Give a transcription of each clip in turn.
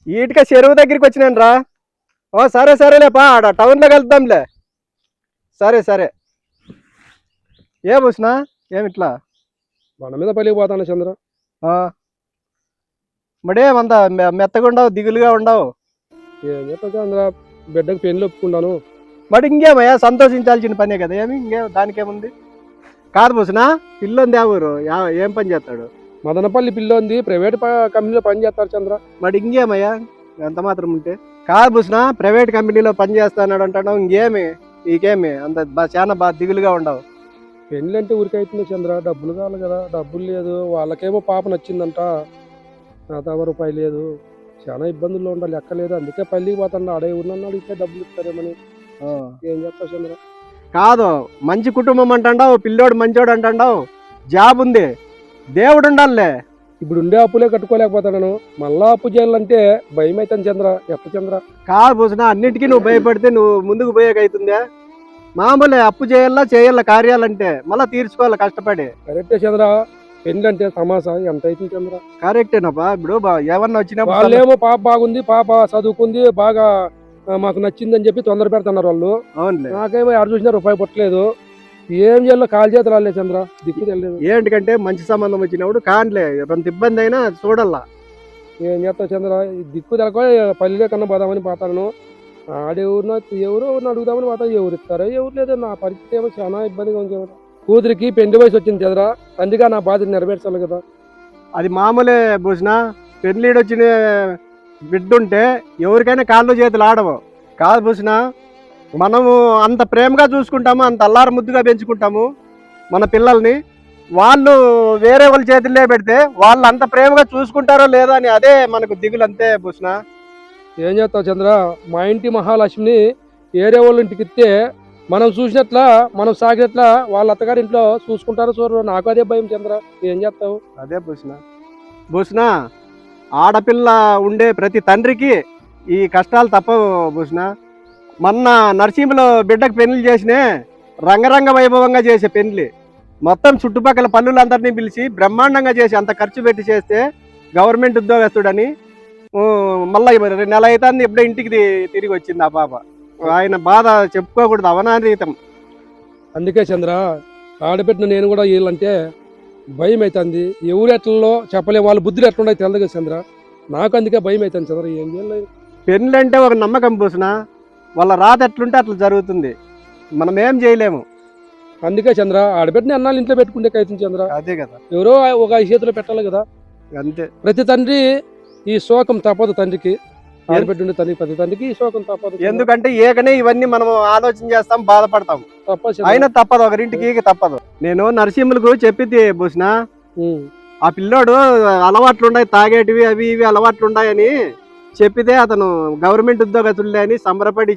ఈటిగా చెరువు దగ్గరికి వచ్చినాను రా. ఓ సరే సరేలేపా, ఆడ టౌన్లో కలుద్దాంలే. సరే సరే. ఏ పూసినా ఏమిట్లా మన మీద పలికి పోతాను చంద్ర. మడేమంతా మెత్తగా ఉండవు, దిగులుగా ఉండవు. ఏం చెప్తా చంద్ర, బిడ్డకు పెళ్లి ఒప్పుకున్నాను. మరి ఇంకేమయ్యా, సంతోషించాల్సిన పనే కదా. దానికేముంది. కాదు పూసినా, పిల్లుంది ఆ ఊరు, ఏం పని చేస్తాడు? మదనపల్లి పిల్లోంది, ప్రైవేట్ కంపెనీలో పని చేస్తారు చంద్ర. మరి ఇంకేమయ్యా, ఎంత మాత్రం ఉంటే. కాదు పూసినా, ప్రైవేట్ కంపెనీలో పని చేస్తాడు అంటాడు. ఇంకేమి నీకేమి అంత చాలా బాగా దిగులుగా ఉండవు. పెళ్లి అంటే ఊరికైతుంది చంద్ర, డబ్బులు కావాలి కదా. డబ్బులు లేదు, వాళ్ళకేమో పాప నచ్చిందంట, నా తమ రూపాయి లేదు. చాలా ఇబ్బందుల్లో ఉండాలి, ఎక్కలేదు. అందుకే పల్లికి పోతాడు. ఆడే ఊరినన్ను అడిగితే డబ్బులు ఇస్తారేమని. ఏం చెప్తావు చంద్ర. కాదు, మంచి కుటుంబం అంటావు, పిల్లోడు మంచోడు అంటావు, జాబ్ ఉంది, దేవుడు ఉండాలే. ఇప్పుడు ఉండే అప్పులే కట్టుకోలేకపోతాను, మళ్ళా అప్పు చేయాలంటే భయం అవుతాను చంద్ర. ఎట్ట చంద్ర. కాదు పూసిన, అన్నిటికీ నువ్వు భయపడితే నువ్వు ముందుకు పోయేకైతుందా? మామూలే, అప్పు చేయాలా కార్యాలంటే మళ్ళీ తీర్చుకోవాలి కష్టపడి. కరెక్టే చంద్ర, పెళ్లి అంటే తమాసా ఎంత అవుతుంది చంద్ర. కరెక్టేనప్పా. ఇప్పుడు ఏమన్నా వచ్చినప్పుడు వాళ్ళేమో పాప బాగుంది, పాప చదువుకుంది బాగా, మాకు నచ్చిందని చెప్పి తొందర పెడుతున్నారు వాళ్ళు. నాకేమో ఎవరు చూసినా రూపాయి పుట్టలేదు. ఏం చేయాలో కాలు చేతులు రాలే చంద్ర, దిక్కు తెలియదు. ఏంటికంటే మంచి సంబంధం వచ్చినప్పుడు కాన్లే, కొంత ఇబ్బంది అయినా చూడాలా. ఏం చేస్తావు చంద్ర, దిక్కు తెలక పల్లె కన్నా పోదామని పోతాను. ఆడెవరినో ఎవరో అడుగుదామని పోతా, ఎవరు ఇస్తారో ఎవరు లేదో. నా పరిస్థితి ఏమో చాలా ఇబ్బందిగా ఉంది చంద్ర. కూతురికి పెళ్లి వయసు వచ్చింది చంద్ర, తండ్రిగా నా బాధ్యత నెరవేర్చాలి కదా. అది మామూలే భూషణ, పెళ్లిడు వచ్చిన బిడ్డుంటే ఎవరికైనా కాళ్ళు చేతులు ఆడవు. కాదు భూషణ, మనము అంత ప్రేమగా చూసుకుంటాము, అంత అల్లారు ముద్దుగా పెంచుకుంటాము మన పిల్లల్ని. వాళ్ళు వేరే వాళ్ళ చేతుల్లో పెడితే వాళ్ళు అంత ప్రేమగా చూసుకుంటారో లేదో అని అదే మనకు దిగులు, అంతే భూషణ. ఏం చేస్తావు చంద్ర, మా ఇంటి మహాలక్ష్మిని ఏరే వాళ్ళ ఇంటికి ఇస్తే మనం చూసినట్లా, మనం సాగినట్లా వాళ్ళ అత్తగారి ఇంట్లో చూసుకుంటారో చూడరు. నాకు అదే భయం చంద్ర. ఏం చేస్తావు. అదే భూషణ, ఆడపిల్ల ఉండే ప్రతి తండ్రికి ఈ కష్టాలు తప్పవు భూషణ. మొన్న నర్సింహలో బిడ్డకు పెళ్లి చేసినే, రంగరంగ వైభవంగా చేసే పెళ్లి, మొత్తం చుట్టుపక్కల పల్లులందరినీ పిలిచి బ్రహ్మాండంగా చేసి అంత ఖర్చు పెట్టి చేస్తే, గవర్నమెంట్ ఉద్యోగస్తుడని మళ్ళీ నెల అవుతుంది ఎప్పుడో ఇంటికి తిరిగి వచ్చింది ఆ పాప. ఆయన బాధ చెప్పుకోకూడదు, అవనాతీతం. అందుకే చంద్ర, ఆడబిడ్డను నేను కూడా వీళ్ళంటే భయం అవుతుంది. ఎవరు ఎట్లలో చెప్పలేము, వాళ్ళ బుద్ధులు ఎట్లున్నాయి తెలదు కదా చంద్ర. నాకు అందుకే భయం అవుతుంది చంద్ర. ఏం చేయలేదు. పెళ్ళి అంటే ఒక నమ్మకం పూసిన, వాళ్ళ రాత ఎట్లుంటే అట్లా జరుగుతుంది, మనం ఏం చేయలేము. అందుకే చంద్ర, ఆడబిడ్డని అన్నాళ్ళు ఇంట్లో పెట్టుకుంటే అవుతుంది చంద్ర. అదే కదా, ఎవరో ఒక చేతిలో పెట్టాలి కదా. అంతే. ప్రతి తండ్రి ఈ శోకం తప్పదు తండ్రికి. ఆడబిడ్డ తండ్రి, ప్రతి తండ్రికి ఈ శోకం తప్పదు. ఎందుకంటే ఏకనే ఇవన్నీ మనం ఆలోచన చేస్తాం, బాధపడతాం, అయినా తప్పదు, ఒకరింటికి తప్పదు. నేను నరసింహులకు చెప్పింది భూషణ, ఆ పిల్లోడు అలవాట్లు ఉన్నాయి, తాగేటివి అవి ఇవి అలవాట్లు ఉన్నాయని చెప్పితే అతను గవర్నమెంట్ ఉద్యోగస్తులే అని సంబరపడి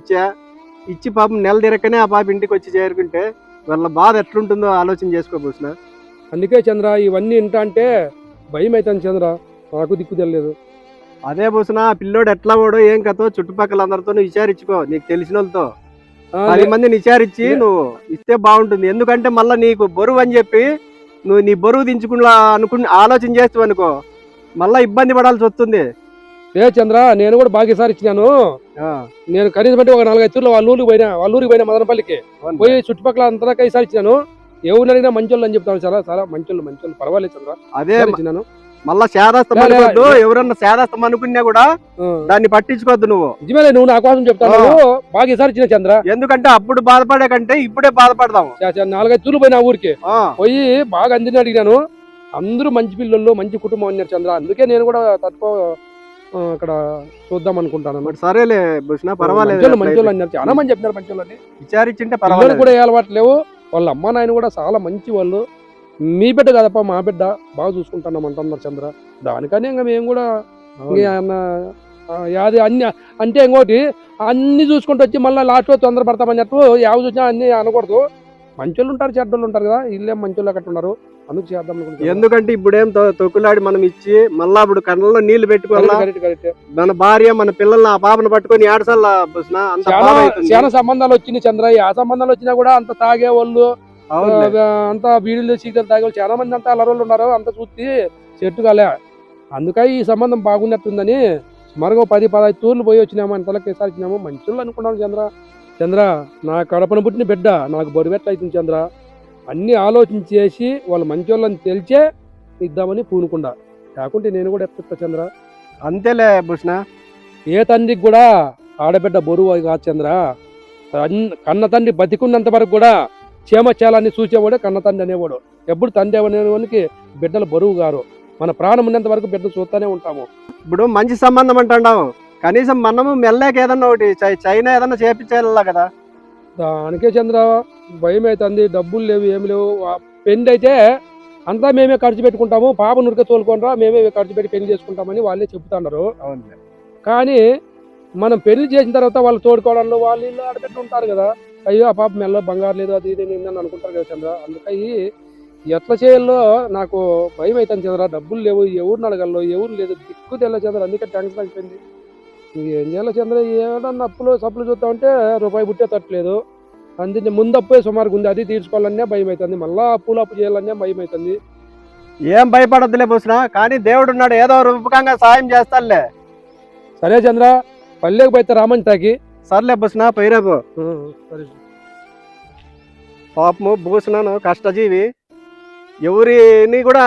ఇచ్చి పాపం నెల తిరక్కనే ఆ పాప ఇంటికి వచ్చి చేరుకుంటే వాళ్ళ బాధ ఎట్లుంటుందో ఆలోచన చేసుకో భూషణ. అందుకే చంద్ర, ఇవన్నీ ఇంట అంటే భయం అవుతాను చంద్ర. నాకు దిక్కు తెలియదు. అదే భూషణ, పిల్లోడు ఎట్లా పోడో ఏం కథో చుట్టుపక్కల అందరితో విచారించుకో, నీకు తెలిసిన వాళ్ళతో 10 మందిని విచారించి నువ్వు ఇస్తే బాగుంటుంది. ఎందుకంటే మళ్ళీ నీకు బరువు అని చెప్పి నువ్వు నీ బరువు దించుకున్నా ఆలోచన చేస్తావు అనుకో, మళ్ళీ ఇబ్బంది పడాల్సి వస్తుంది. ఏ చంద్ర, నేను కూడా బాగా ఈసారి ఇచ్చినాను. నేను కనీసం బట్టి ఒక 4-5 తూర్లు వాళ్ళ ఊరికి పోయినా మదనపల్లికి పోయి చుట్టుపక్కల అంతా ఈసారి ఇచ్చినాను. ఎవరు అడిగినా మంచోళ్ళు అని చెప్తాను. చాలా చాలా మంచోళ్ళు పర్వాలేదు చంద్ర. అదే ఇచ్చినాను. మళ్ళా శాదస్తం అనుకోవద్దు, ఎవరన్నా శాదస్తం అనుకున్నా కూడా దాన్ని పట్టించుకోవద్దు. నువ్వు నిజమే, నువ్వు నా కోసం చెప్తాను. బాగా ఈసారి ఇచ్చిన చంద్ర. ఎందుకంటే అప్పుడు బాధపడే కంటే ఇప్పుడే బాధపడదాం. 4-5 తూర్లు పోయినా ఊరికి పోయి బాగా అందరిని అడిగినాను. అందరూ మంచి పిల్లలు, మంచి కుటుంబం అన్నారు చంద్ర. అందుకే నేను కూడా తక్కువ అక్కడ చూద్దాం అనుకుంటాను. సరేలే భూషణ, పర్వాలేదు. మంచోళ్ళు అన్నారు, చాలా మంది చెప్పినారు మంచోళ్ళని. విచారించింటే పిల్లలు కూడా ఏ అలవాటు లేవు. వాళ్ళ అమ్మ నాయన కూడా చాలా మంచి వాళ్ళు. మీ బిడ్డ కదప్ప, మా బిడ్డ బాగా చూసుకుంటున్నాం అంటున్నారు చంద్ర. దానికని ఇంకా మేము కూడా యాది అన్ని అంటే ఇంకోటి అన్ని చూసుకుంటూ వచ్చి మళ్ళీ లాస్ట్లో తొందర పడతామన్నట్టు యావ చూసినా అన్ని అనకూడదు. మంచోళ్ళు ఉంటారు, చెడ్డోళ్ళు ఉంటారు కదా. వీళ్ళేం మంచోళ్ళు అక్కడ ఉన్నారు, అందుకు చేద్దాం అనుకుంటున్నాను. ఎందుకంటే ఇప్పుడేం తొక్కులాడి మనం ఇచ్చి మళ్ళా ఇప్పుడు కళ్ళలో నీళ్లు పెట్టుకోవాలి. మన భార్య మన పిల్లల్ని ఆ పాపను పట్టుకొని ఏడసల్లా చాలా సంబంధాలు వచ్చినాయి చంద్ర. ఆ సంబంధాలు వచ్చినా కూడా అంత తాగే వాళ్ళు, అంతా బీడీలు సీరియల్ తాగే చాలా మంది అంతా అలరోళ్ళు ఉన్నారు. అంతా చూసి చెట్టు కాలే. అందుకని ఈ సంబంధం బాగున్నట్టుందని మరొక 10-15 తూర్లు పోయి వచ్చినాము అంతలోకి విసారించినాము మంచోళ్ళు అనుకున్నాను చంద్ర నా కడపన పుట్టిన బిడ్డ నాకు బరువెట్ల అవుతుంది చంద్ర అన్ని ఆలోచించేసి వాళ్ళు మంచోళ్ళని తెలిచే ఇద్దామని పూనుకుండా కాకుంటే నేను కూడా ఎత్తుతా చంద్ర. అంతేలే భూషణ. ఏ తండ్రికి కూడా ఆడబిడ్డ బరువు కాదు చంద్ర. కన్న తండ్రి బతికున్నంత వరకు కూడా క్షేమచాలాన్ని చూసేవాడు కన్న తండ్రి అనేవాడు. ఎప్పుడు తండ్రి అనేవానికి బిడ్డలు బరువు గారు. మన ప్రాణం ఉన్నంత వరకు బిడ్డలు చూస్తూనే ఉంటాము. ఇప్పుడు మంచి సంబంధం అంటావు, కనీసం మనము మెల్లేక ఏదన్నా ఒకటి చైనా ఏదన్నా చేపించాలా కదా. దానికే చంద్ర భయం అవుతుంది. డబ్బులు లేవు, ఏమి లేవు. పెళ్లి అయితే అంతా మేమే ఖర్చు పెట్టుకుంటాము, పాప నురిక తోలుకోనరా మేమే ఖర్చు పెట్టి పెళ్లి చేసుకుంటామని వాళ్ళే చెబుతున్నారు. అవును. కానీ మనం పెళ్లి చేసిన తర్వాత వాళ్ళు తోడుకోవడంలో వాళ్ళు ఇల్లు ఆడబెట్టి ఉంటారు కదా. అయ్యో ఆ పాప మెల్ల బంగారు లేదు అది ఇది నిందని అనుకుంటారు కదా చంద్ర. అందుకని ఎట్లా చేయాలో నాకు భయం అవుతుంది చంద్ర. డబ్బులు లేవు, ఎవరిని అడగల్లో, ఎవరు లేదు, దిక్కు తెల్ల చంద్ర. అందుకే టెన్షన్ అయిపోయింది. ఏం చేయాలి చంద్ర? ఏమన్నా సప్పులు చూస్తా ఉంటే రూపాయి పుట్టే తట్టలేదు. అందుకే ముందు అప్పే సుమారుగా ఉంది, అది తీర్చుకోవాలనే భయం అవుతుంది. మళ్ళీ అప్పు చేయాలనే భయం అవుతుంది. ఏం భయపడద్దులే భూషణ, కానీ దేవుడు ఉన్నాడు, ఏదో రూపకంగా సాయం చేస్తానులే. సరే చంద్ర, పల్లెకి పోతే రామంటాకి. సర్లే భూషణ, పోయిరాబు. సరే. పాపము భూషణను కష్టజీవి, ఎవరిని కూడా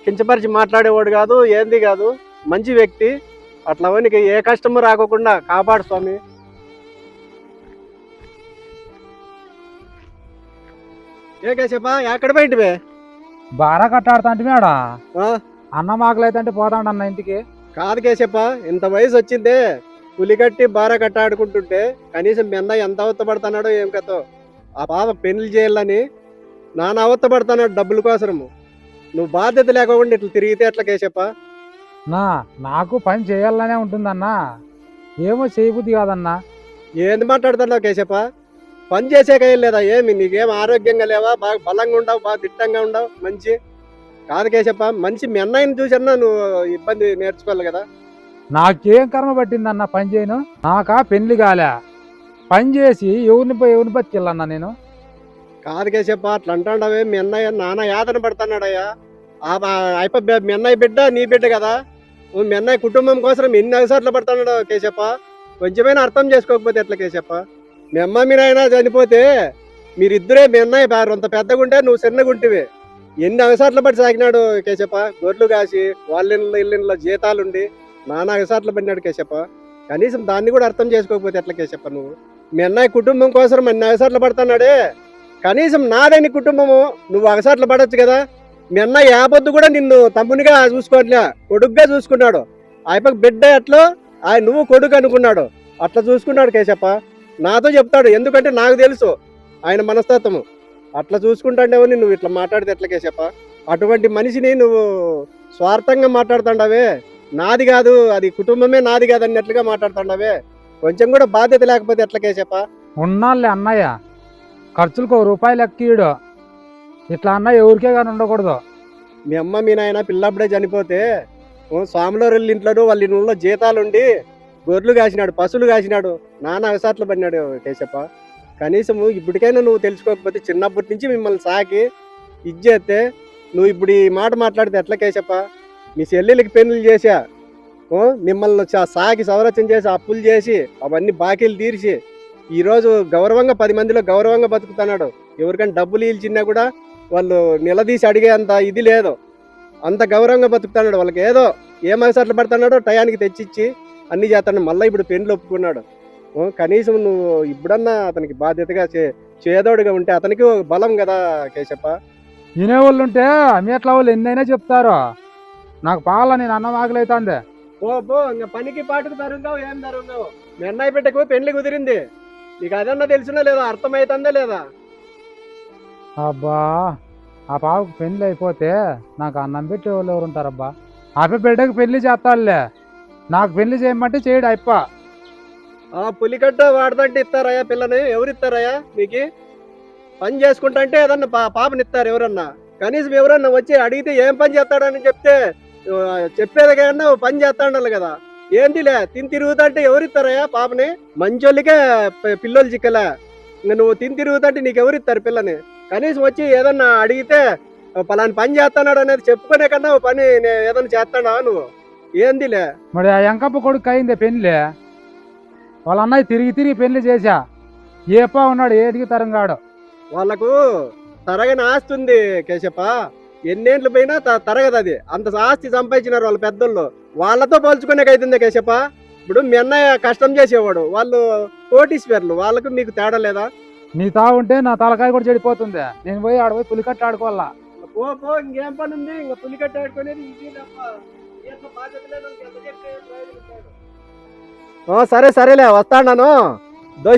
కించపరిచి మాట్లాడేవాడు కాదు, ఏంది కాదు, మంచి వ్యక్తి. అట్లా వానికి ఏ కష్టము రాకోకుండా కాపాడు స్వామి. ఏ కేశప్ప, ఎక్కడ పోయింటివే? బారా కట్టాడుతాంటి మేడ అన్న మాకలైతే పోతాండి అన్న ఇంటికి. కాదు కేశప్ప, ఇంత వయసు వచ్చిందే పులి కట్టి బారా కట్టాడుకుంటుంటే కనీసం మీ అన్న ఎంత అవత్తపడుతున్నాడో ఏం కథో. ఆ పాప పెళ్లి చేయాలని నాన్న అవత్తపడుతున్నాడు డబ్బుల కోసము. నువ్వు బాధ్యత లేకుండా ఇట్లా తిరిగితే ఎట్లా కేశప్ప? నాకు పని చేయాలనే ఉంటుందన్నా, ఏమో చేయబుద్ధి కాదన్నా. ఏంది మాట్లాడుతున్నావు కేశప్ప? పని చేసేక లేదా? ఏమి నీకేం ఆరోగ్యంగా లేవా? బాగా బలంగా ఉండవు, బాగా దిట్టంగా ఉండవు, మంచి కాదు కేశప్ప. మంచి మీ అన్నయ్యని చూసన్నా నువ్వు ఇబ్బంది నేర్చుకోవాలి కదా. నాకేం కర్మ పట్టిందన్న పని చేయను? నాకా పెళ్లి కాలే, పని చేసి ఎవరిని బతికెళ్ళన్నా నేను. కాదు కేశప్ప, అట్లా అంటాడవే. మీ అన్నయ్య నాన్న యాతన పడుతున్నాడయ్యా. మీ అన్నయ్య బిడ్డ నీ బిడ్డ కదా. మీ అన్నయ్య కుటుంబం కోసం ఎన్ని అవసరాలు పడుతున్నాడు కేశప్ప. కొంచెమైనా అర్థం చేసుకోకపోతే ఎట్లా కేశప్ప? మీ అమ్మ మీ నాయన చనిపోతే మీరిద్దరే, మీ అన్నయ్య అంత పెద్దగా ఉంటే నువ్వు చిన్నగుంటివి. ఎన్ని అవసరాలు పడి సాగినాడు కేశప్ప. గొర్రెలు కాసి వాళ్ళ ఇళ్ళ జీతాలుండి నానా అవసరాలు పడినాడు కేశప్ప. కనీసం దాన్ని కూడా అర్థం చేసుకోకపోతే ఎట్లా కేశప్ప నువ్వు? మీ అన్నయ్య కుటుంబం కోసం అన్ని అవసరాలు పడుతున్నాడే, కనీసం నాదని కుటుంబము నువ్వు అవసరాలు పడవచ్చు కదా. మీ అన్నయ్య యాపొద్దు కూడా నిన్ను తమ్మునిగా చూసుకోవట్లే, కొడుకుగా చూసుకున్నాడు. ఆయనకు బిడ్డ ఎట్లో నువ్వు కొడుకు అనుకున్నాడు, అట్లా చూసుకున్నాడు కేశప్ప. నాతో చెప్తాడు, ఎందుకంటే నాకు తెలుసు ఆయన మనస్తత్వము. అట్లా చూసుకుంటాండేవని నువ్వు ఇట్లా మాట్లాడితే ఎట్లా కేశప్ప? అటువంటి మనిషిని నువ్వు స్వార్థంగా మాట్లాడుతుండవే. నాది కాదు అది, కుటుంబమే నాది కాదు అన్నట్లుగా మాట్లాడుతుండవే. కొంచెం కూడా బాధ్యత లేకపోతే ఎట్లా కేశప్ప? ఉన్నాళ్ళే అన్నయ్య, ఖర్చులకు ₹1 లెక్కీడు. ఇట్లా అన్న ఎవరికే కానీ ఉండకూడదు. మీ అమ్మ మీ నాయన పిల్లప్పుడే చనిపోతే స్వామిలో ఇంట్లోనూ వాళ్ళ ఇళ్ళలో జీతాలుండి గొర్రెలు కాసినాడు, పశువులు కాసినాడు, నానా అవసరాలు పడినాడు కేశప్ప. కనీసము ఇప్పటికైనా నువ్వు తెలుసుకోకపోతే, చిన్నప్పటి నుంచి మిమ్మల్ని సాకి ఇచ్చేస్తే నువ్వు ఇప్పుడు ఈ మాట మాట్లాడితే ఎట్లా కేశప్ప? మీ చెల్లెలకి పెళ్లి చేసా, మిమ్మల్ని సాకి సంరక్షణ చేసి అప్పులు చేసి అవన్నీ బాకీలు తీర్చి ఈరోజు గౌరవంగా 10 మందిలో గౌరవంగా బతుకుతున్నాడు. ఎవరికైనా డబ్బులు ఇచ్చినా కూడా వాళ్ళు నిలదీసి అడిగే అంత ఇది లేదు, అంత గౌరవంగా బతుకుతున్నాడు. వాళ్ళకి ఏదో ఏం అవసరాలు పడుతున్నాడో టయానికి తెచ్చిచ్చి అన్ని చేస్తాడు. మళ్ళీ ఇప్పుడు పెళ్లి ఒప్పుకున్నాడు. కనీసం నువ్వు ఇప్పుడన్నా అతనికి బాధ్యతగా చేదోడుగా ఉంటే అతనికి బలం కదా కేశప్ప. వినేవాళ్ళు ఉంటే అమ్మేట్ల వాళ్ళు ఎన్నైనా చెప్తారు. నాకు పాల నేను అన్నం ఆకలైతుంది. పో ఇంకా పనికి పాటుకు తరుంగావు, ఏం తరుంగావు. మీ అన్నయ్య బిడ్డకు పెళ్లి కుదిరింది, నీకు అదన్నా తెలిసినా లేదా? అర్థమవుతుందా లేదా? అబ్బా, ఆ పాపకు పెళ్లి అయిపోతే నాకు అన్నం పెట్టి వాళ్ళు ఎవరు ఉంటారబ్బా? ఆ బిడ్డకు పెళ్లి చేస్తాడులే, నాకు పెళ్లి చేయమంటే చేయడు అయిప. పులికట్ట వాడదంటే ఇస్తారయ్యా పిల్లని? ఎవరు ఇస్తారయ్యా మీకు? పని చేసుకుంటా అంటే ఏదన్నా పాపనిస్తారు ఎవరన్నా? కనీసం ఎవరన్నా వచ్చి అడిగితే ఏం పని చేస్తాడని చెప్తే చెప్పేది కన్నా పని చేస్తాడాలి కదా. ఏందిలే తిని తిరుగుతుంటే ఎవరు ఇస్తారయ్యా పాపని? మంచోళ్ళకే పిల్లలు చిక్కలే, ఇంకా నువ్వు తిని తిరుగుతుంటే నీకు ఎవరు ఇస్తారు పిల్లని? కనీసం వచ్చి ఏదన్నా అడిగితే పలాని పని చేస్తున్నాడు అనేది చెప్పుకునే కన్నా పని ఏదన్నా చేస్తాడా నువ్వు? ఏందిలే మరి ఆ ఎంకప్ప కొడుకు అయిందే పెళ్ళి. వాళ్ళ అన్నయ్య తిరిగి తిరిగి పెళ్లి చేశా. ఏపా ఉన్నాడు ఏటికి తరంగాడు. వాళ్ళకు తరగని ఆస్తి ఉంది కేశప్ప. ఎన్నేండ్లు పోయినా తరగదు అది. అంత ఆస్తి సంపాదించినారు వాళ్ళ పెద్దోళ్ళు. వాళ్ళతో పోల్చుకునే అవుతుంది కేశప్ప. ఇప్పుడు మీ అన్నయ్య కష్టం చేసేవాడు, వాళ్ళు కోటీశ్వర్లు. వాళ్ళకు మీకు తేడా లేదా? నీ తాగుంటే నా తలకాయ కూడా చెడిపోతుంది. నేను పోయి ఆడ పోయి పులికట్టు ఆడుకోవాలా. పో ఇంకేం పని ఉంది? ఇంకా పులి కట్టి ఆడుకునేది ఇది తప్ప. ఏంటో బాధ్యత లేదు, ఇంకెంత చెప్పే ప్రయోజనం లేదు. సరే సరేలే, వస్తాను.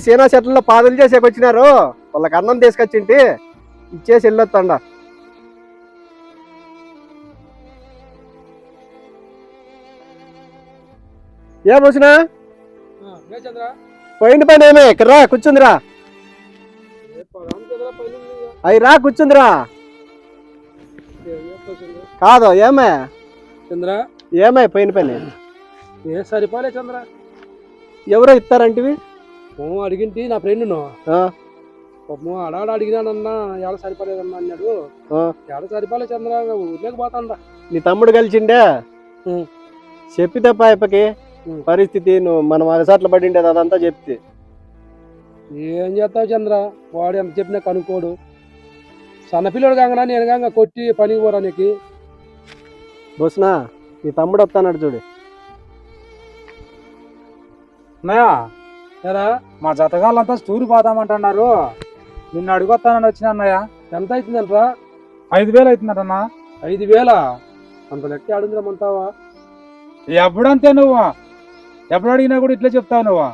సీనా చెట్లలో పాదులు చేసేకి వచ్చినారు. వాళ్ళకి అన్నం తీసుకొచ్చింటి, ఇచ్చేసి వెళ్ళొస్తాండ. ఏం వచ్చినా చంద్ర పోయిన పని ఏమే? ఇక్కడ రా, కూర్చుందిరా. అయి రా, కూర్చుందిరా. కాదు ఏమే చంద్ర, ఏమై పోయిన పని? ఏ సరిపోలే చంద్ర. ఎవరో ఇస్తారంటివి? అడిగింటి నా ఫ్రెండ్ను. అడాడ అడిగినానన్నా ఎడ సరిపోలేదన్నా అన్నాడు. ఎడ సరిపోలే చంద్ర, ఊర్లోకి పోతాండా. నీ తమ్ముడు కలిసిండే? చెప్పితే పాయపకి పరిస్థితి, నువ్వు మనం అగసాట్లు పడిండేది అదంతా చెప్తే. ఏం చేస్తావు చంద్ర, వాడు ఎంత చెప్పినా కనుక్కోడు. సన్నపిల్లడు కాగా నేను కాగా కొట్టి పనికి పోరా నీకు. బొస్నా, నీ తమ్ముడు వస్తాడు చూడు. అన్నయ్య, ఎరా మా జతగాళ్ళంతా స్టూర్ పోతామంటున్నారు. నిన్ను అడుగొస్తానని వచ్చిన అన్నయ్య. ఎంత అవుతుందంటరా? 5,000 అవుతుందటన్నా. 5,000? అంత లెక్క ఆడుందిరమ్మంటావా? ఎప్పుడంతే నువ్వు, ఎప్పుడు అడిగినా కూడా ఇట్లా చెప్తావు నువ్వు.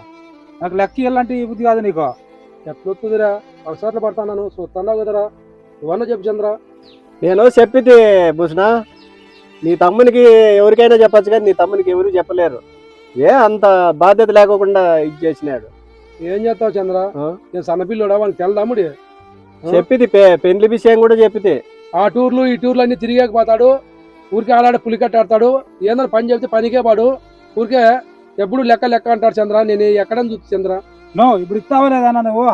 నాకు లెక్క ఇవ్వాలంటే ఈ బుద్ధి కాదు నీకు. ఎట్లొస్తుందిరా? అవసరాలు పడతాను చూస్తున్నావు కదరా. ఇవన్నా చెప్పు చంద్ర. నేను చెప్పితే బుస్నా, నీ తమ్మునికి ఎవరికైనా చెప్పచ్చు కానీ నీ తమ్మునికి ఎవరు చెప్పలేరు. అంత బాధ్యత లేకోకుండా ఇది చేసినాడు. ఏం చేస్తావు చంద్ర? నేను సన్నపిల్లోడా, వాళ్ళకి తెల్లదమ్ముడి. చెప్పితే పెళ్లి విషయం కూడా చెప్పితే. ఆ టూర్లు ఈ టూర్లు అన్ని తిరిగేకపోతాడు. ఊరికే ఆడాడు పులికట్టు ఆడతాడు. ఏదైనా పని చెప్తే పనికే పాడు. ఊరికే ఎప్పుడు లెక్క లెక్క అంటాడు చంద్ర. నేను ఎక్కడని చూస్తా చంద్ర. నువ్వు ఇప్పుడు ఇస్తావా లేదన్నా నువ్వు?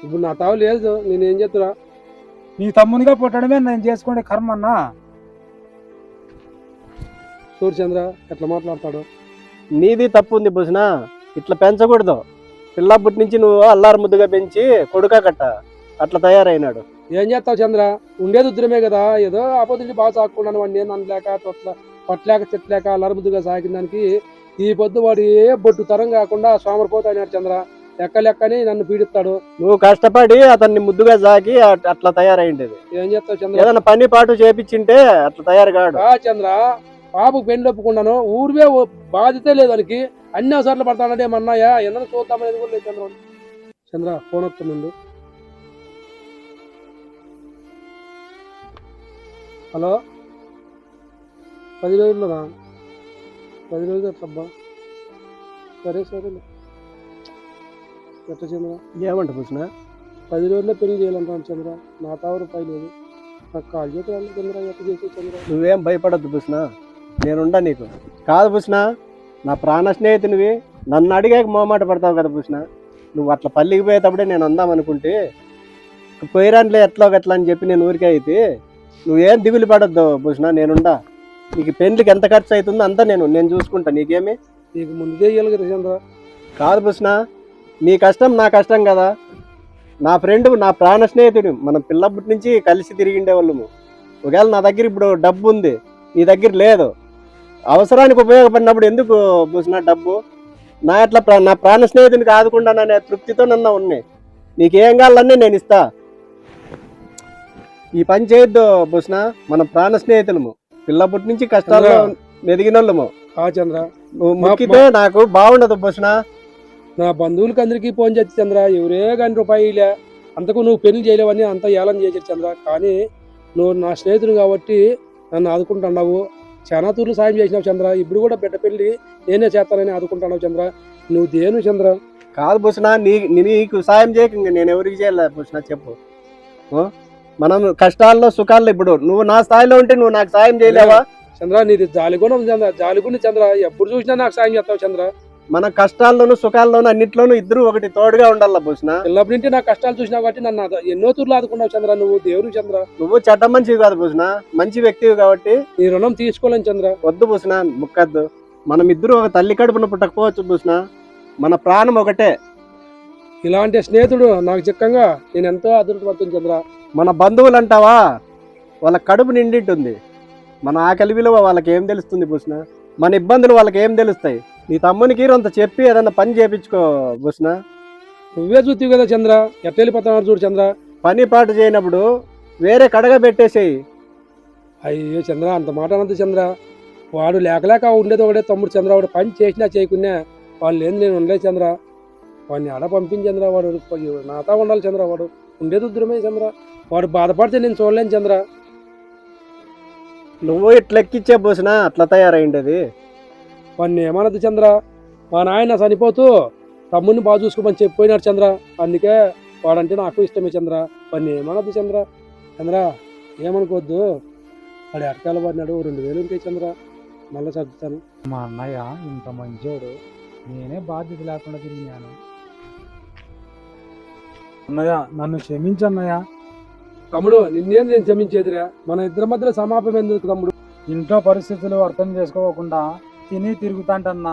ఇప్పుడు నా తావు లేదు, నేనేం చెప్తున్నా? నీ తమ్మునిగా పుట్టడమే నేను చేసుకునే కర్మ అన్నా. చూడు చంద్ర ఎట్లా మాట్లాడతాడు. నీది తప్పు ఉంది బుస్నా, ఇట్లా పెంచకూడదు. పిల్లప్పటి నుంచి నువ్వు అల్లారు ముద్దుగా పెంచి కొడుకా కట్ట అట్లా తయారైనాడు. ఏం చేస్తావు చంద్ర? ఉండేది ఉద్రమే కదా. ఏదో ఆపోజిట్ బాగా సాక్కున్నాను వాడిని. నేను అనలేక పట్టలేక చెట్లేక అల్లారు ముద్దుగా సాగిన దానికి ఈ పొద్దు వాడు ఏ బొట్టు తరం కాకుండా సోమరిపోతాడు చంద్ర. లెక్కని నన్ను పీడిస్తాడు. నువ్వు కష్టపడి అతన్ని ముద్దుగా సాకి అట్లా తయారైండేది. ఏం చేస్తావు చంద్ర? ఏదైనా పని పాటు చేపించింటే అట్లా తయారు కాడు. చంద్ర, పాపకు పెళ్లి ఒప్పుకున్నాను. ఊరివే బాధ్యత లేదు దానికి. అన్ని అవసరాలు పడతానంటే ఏమన్నాయా? ఏమన్నా చూద్దామనేది కూడా లేదు చంద్ర. చంద్ర ఫోన్ వస్తుండు. హలో, 10 రోజుల్లోనా? 10 రోజులు ఎట్లబ్బా? సరే సరేలే. ఎట్లా చంద్ర? ఏమంట బుస్నా? 10 రోజుల్లో పెళ్లి చేయాలంటాను చంద్ర. నా తావు రూపాయి లేదు. నాకు కాల్ చేతి చంద్ర. ఎట్లా చేసే చంద్ర? నువ్వేం భయపడద్దు బుస్నా, నేనుండా నీకు. కాదు బుస్నా, నా ప్రాణ స్నేహితునివి. నన్ను అడిగాక మొహమాట పడతావు కదా బుస్నా. నువ్వు అట్లా పల్లికి పోయేటప్పుడే నేను అందామనుకుంటే పోయిరాంట్లే ఎట్లా గట్లా అని చెప్పి నేను ఊరికే అయితే నువ్వేం దిగులు పడద్దు బుస్నా, నేనుండా. నీకు పెళ్లికి ఎంత ఖర్చు అవుతుందో అంతా నేను చూసుకుంటా. నీకేమి? నీకు ముందే ఇవ్వాలి కదా చంద్ర. కాదు బుస్నా, నీ కష్టం నా కష్టం కదా. నా ఫ్రెండ్, నా ప్రాణ స్నేహితుడు. మనం పిల్లప్పటి నుంచి కలిసి తిరిగిండే వాళ్ళము. ఒకవేళ నా దగ్గర ఇప్పుడు డబ్బు ఉంది, నీ దగ్గర లేదు. అవసరానికి ఉపయోగపడినప్పుడు ఎందుకు బుస్నా డబ్బు? నా నా ప్రాణ స్నేహితునికి ఆదుకుంటాననే తృప్తితో నన్ను ఉన్నాయి. నీకేం కావాలన్నీ నేను ఇస్తా. ఈ పని చేయొద్దు బుస్నా, మనం ప్రాణ స్నేహితులము. పిల్లప్పటి నుంచి కష్టాల్లో మెదిగిన వాళ్ళము. చంద్ర, నువ్వు మొక్కితే నాకు బాగుండదు బుస్నా. నా బంధువులకి అందరికీ ఫోన్ చేసి చంద్ర, ఎవరే కానీ రూపాయిలే అంతకు నువ్వు పెళ్లి చేయలేవని అంత ఏలం చేశారు చంద్ర. కానీ నువ్వు నా స్నేహితుడు కాబట్టి నన్ను ఆదుకుంటున్నావు. చాలా తూర్లు సాయం చేసినావు చంద్ర. ఇప్పుడు కూడా బిడ్డ పెళ్లి నేనే చేస్తానని ఆదుకుంటున్నావు చంద్ర. నువ్వు దేను చంద్ర? కాదు బుస్నా, నీకు సాయం చేయక నేను ఎవరికి చేయాలి బుస్నా చెప్పు. మనం కష్టాల్లో సుఖాల్లో ఇప్పుడు నువ్వు నా స్థాయిలో ఉంటే నువ్వు నాకు సాయం చేయలేవా? చంద్ర నీది జాలిగుణం చంద్ర, జాలిగుండి చంద్ర. ఎప్పుడు చూసినా నాకు సాయం చేస్తావు చంద్ర. మన కష్టాల్లోనూ సుఖాల్లోనూ అన్నిట్లోనూ ఇద్దరు ఒకటి తోడుగా ఉండాల భూషణ. పిల్లప్పటి నుంచి నా కష్టాలు చూసినావు కాబట్టి నన్ను ఎన్నో తూర్లు ఆదుకున్నావు చంద్ర, నువ్వు దేవుడు చంద్ర. నువ్వు చెడ్డ మనిషివి కాదు భూషణ, మంచి వ్యక్తివి కాబట్టి నీ రుణం తీసుకోలేను చంద్ర. వద్దు భూషణ, ముక్కద్దు. మనం ఇద్దరు ఒక తల్లి కడుపున పుట్టకపోవచ్చు భూషణ, మన ప్రాణం ఒకటే. ఇలాంటి స్నేహితుడు నాకు చిక్కంగా నేను ఎంతో అదృష్టపడుతుంది చంద్ర. మన బంధువులు అంటావా, వాళ్ళ కడుపు నిండింటుంది, మన ఆకలి విలువ వాళ్ళకి ఏం తెలుస్తుంది భూషణ, మన ఇబ్బందులు వాళ్ళకి ఏం తెలుస్తాయి. నీ తమ్మునికి అంత చెప్పి ఏదన్నా పని చేపించుకో భూషణ. నువ్వే చూస్తావు కదా చంద్ర, ఎట్ట వెళ్ళిపోతున్నాడు చూడు చంద్ర. పని పాటు చేయనప్పుడు వేరే కడగ పెట్టేసేయి. అయ్యో చంద్ర, అంత మాట అంత చంద్ర. వాడు లేకలేక ఉండేది ఒకటే తమ్ముడు చంద్ర. వాడు పని చేసినా చేయకున్నా వాళ్ళు లేదు, నేను ఉండలేదు చంద్ర. వాడిని ఆడ పంపించి చంద్ర, వాడు నాతో ఉండాలి చంద్ర. వాడు ఉండేది ఉద్రమే చంద్ర. వాడు బాధపడితే నేను చూడలేను చంద్ర. నువ్వు ఇట్లా ఎక్కిచ్చే భూషణ అట్లా తయారైండేది. వాడిని ఏమనద్దు చంద్ర. మా నాయన చనిపోతూ తమ్ముడిని బాగా చూసుకోమని చెప్పిపోయినాడు చంద్ర. అందుకే వాడంటే నాకు ఇష్టమే చంద్ర. వాడిని ఏమనద్దు చంద్ర. చంద్ర ఏమనుకోవద్దు, వాడు ఎటకాల పడినాడు, 2000 ఉంటాయి చంద్ర, మళ్ళీ చదువుతాను. మా అన్నయ్య ఇంత మంచోడు, నేనే బాధ్యత లేకుండా తిరిగినాను. అన్నయ్య నన్ను క్షమించన్నయ్య. తమ్ముడు నిన్నేం నేను క్షమించేదిరా, మన ఇద్దరి మధ్యలో సమాపం ఎందుకు తమ్ముడు? ఇంట్లో పరిస్థితులు అర్థం చేసుకోకుండా తిని తిరుగుతాంటన్నా,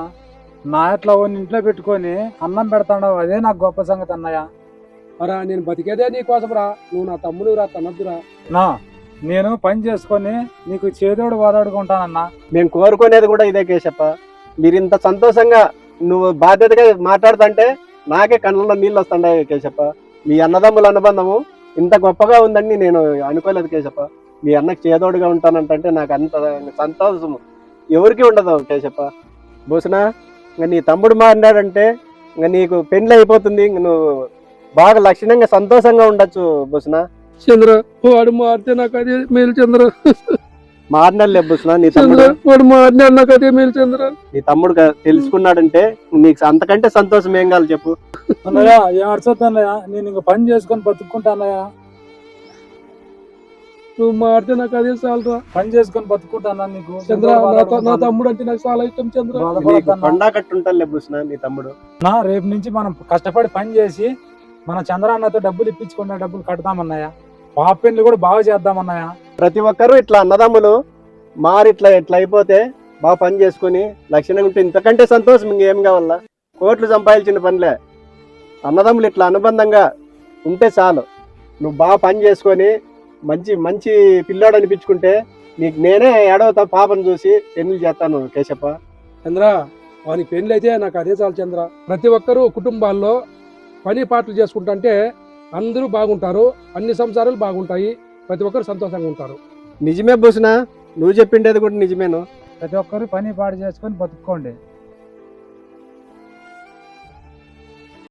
నా ఎట్లా ఇంట్లో పెట్టుకొని అన్నం పెడతాడో అదే నాకు గొప్ప సంగతి అన్నయ్య. మరా నేను బతికేదే నీ కోసంరా, నువ్వు నా తమ్ముడు రా, తనద్దురా. నా నేను పని చేసుకొని నీకు చేదోడు వాదాడుకుంటానన్నా. మేము కోరుకునేది కూడా ఇదే కేశప్ప. మీరు ఇంత సంతోషంగా నువ్వు బాధ్యతగా మాట్లాడుతుంటే నాకే కళ్ళలో నీళ్ళు వస్తుండే కేశప్ప. మీ అన్నదమ్ముల అనుబంధము ఇంత గొప్పగా ఉందని నేను అనుకోలేదు కేశప్ప. మీ అన్నకు చేదోడుగా ఉంటానంటే నాకు అంత సంతోషము ఎవరికి ఉండదు కేశప్ప. భూషణ, ఇంకా నీ తమ్ముడు మాట్లాడంటే ఇంకా నీకు పెళ్లి అయిపోతుంది, ఇంక నువ్వు బాగా లక్షణంగా సంతోషంగా ఉండొచ్చు భూషణ. చంద్ర వాడు మారితే నాకు అదే మేలు చంద్ర. మారినలే భూషణ, నీ చంద్ర తమ్ముడు వాడు మారినాడు, నాకు అదే మేలు చంద్ర. నీ తమ్ముడు తెలుసుకున్నాడంటే నీకు అంతకంటే సంతోషం ఏం కావాలి చెప్పు. అన్నయ్య ఏం అర్చొద్దు అన్నయ్య, నేను ఇంక పని చేసుకొని బతుక్కుంటా అన్నయ్య. నువ్వు మారితే నాకు అదే చాలరా. పని చేసుకొని బతుక్కుంటానా నీకు చంద్ర నా తమ్ముడు అంటే నాకు చాలా ఇష్టం చంద్ర. నీకు పండా కట్టుంటాలే భూషణ నీ తమ్ముడు. నా రేపు నుంచి మనం కష్టపడి పని చేసి మన చంద్రాన్నతో డబ్బులు ఇప్పించుకున్న డబ్బులు కడతామన్నయ్య. పాప పెళ్లి కూడా బాగా చేద్దామన్నయ్య. ప్రతి ఒక్కరూ ఇట్లా అన్నదమ్ములు మారి ఇట్లా అయిపోతే బాగా పని చేసుకుని లక్షణంగా ఉంటే ఇంతకంటే సంతోషం ఇంకేం కావాలా? కోట్లు సంపాదించిన పనిలే. అన్నదమ్ములు ఇట్లా అనుబంధంగా ఉంటే చాలు. నువ్వు బాగా పని చేసుకొని మంచి మంచి పిల్లోడు అనిపించుకుంటే నీకు నేనే ఏడవతా పాపను చూసి పెళ్లి చేస్తాను కేశప్ప. చంద్ర వానికి పెళ్లి అయితే నాకు అదే చాలు చంద్ర. ప్రతి ఒక్కరూ కుటుంబాల్లో పని పాటలు చేసుకుంటుంటే అందరూ బాగుంటారు, అన్ని సంసారాలు బాగుంటాయి, ప్రతి ఒక్కరు సంతోషంగా ఉంటారు. నిజమే భూషణ, నువ్వు చెప్పిండేది కూడా నిజమేను. ప్రతి ఒక్కరు పని పాడు చేసుకొని బతుక్కోండి.